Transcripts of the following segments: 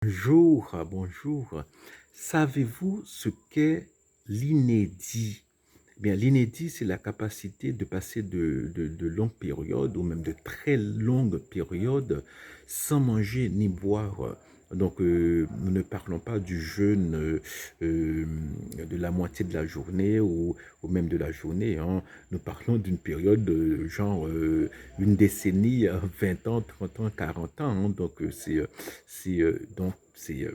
Bonjour, bonjour. Savez-vous ce qu'est l'inédit? Eh bien, l'inédit, c'est la capacité de passer de longues périodes ou même de très longues périodes sans manger ni boire. Donc, nous ne parlons pas du jeûne euh, de la moitié de la journée ou même de la journée, hein. Nous parlons d'une période genre une décennie, 20 ans, 30 ans, 40 ans, hein. Donc, c'est, donc, c'est,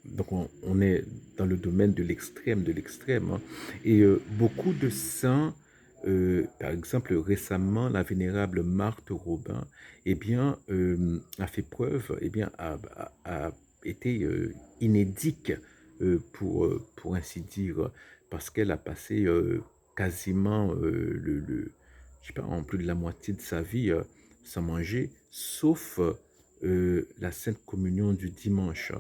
donc on est dans le domaine de l'extrême, hein. Et beaucoup de saints, par exemple récemment, la vénérable Marthe Robin, eh bien, a fait preuve, eh bien, a été inédite, pour ainsi dire, parce qu'elle a passé quasiment je sais pas, en plus de la moitié de sa vie sans manger, sauf la Sainte Communion du dimanche.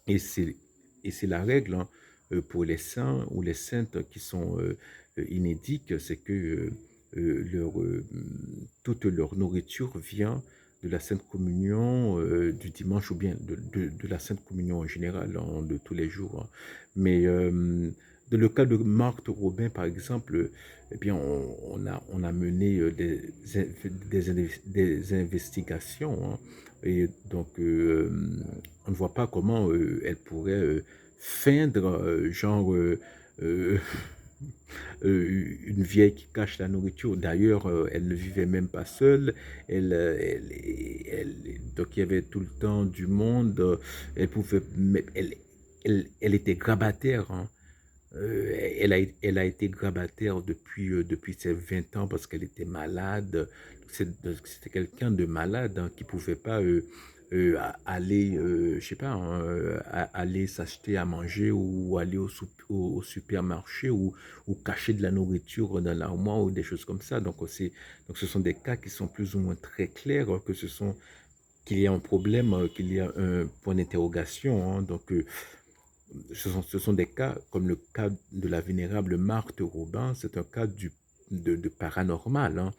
Et c'est, et c'est la règle, hein, pour les saints ou les saintes qui sont inédites, c'est que toute leur nourriture vient de la Sainte Communion du dimanche ou bien de la Sainte Communion en général, hein, de tous les jours, hein. Mais dans le cas de Marthe Robin, par exemple, eh bien, on a mené des investigations, hein. Et donc, on ne voit pas comment elle pourrait feindre, euh, une vieille qui cache la nourriture. D'ailleurs, elle ne vivait même pas seule. Donc, il y avait tout le temps du monde. Elle pouvait, elle était grabataire, hein. Elle a été grabataire depuis ses 20 ans parce qu'elle était malade. C'était quelqu'un de malade, hein, qui ne pouvait pas aller, je sais pas, hein, aller s'acheter à manger ou aller au supermarché ou cacher de la nourriture dans l'armoire ou des choses comme ça. Donc ce sont des cas qui sont plus ou moins très clairs, qu'il y a un problème, qu'il y a un point d'interrogation, hein. Donc, ce sont des cas comme le cas de la vénérable Marthe Robin, c'est un cas de paranormal, hein.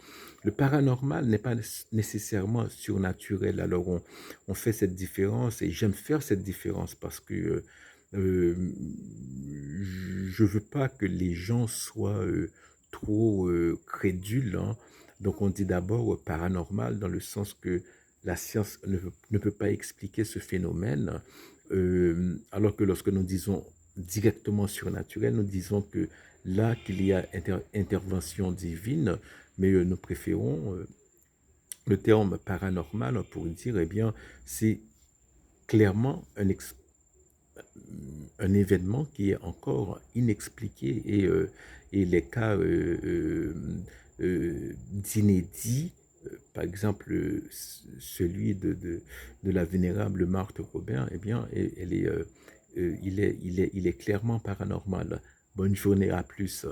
Le paranormal n'est pas nécessairement surnaturel. Alors on fait cette différence et j'aime faire cette différence parce que euh, je veux pas que les gens soient trop crédules, hein. Donc on dit d'abord paranormal dans le sens que la science ne peut pas expliquer ce phénomène, alors que lorsque nous disons directement surnaturel, nous disons que là qu'il y a intervention divine, mais nous préférons le terme paranormal pour dire, eh bien, c'est clairement un événement qui est encore inexpliqué et les cas d'inédits, par exemple celui de la vénérable Marthe Robin, eh bien, il est clairement paranormal. Bonne journée, à plus.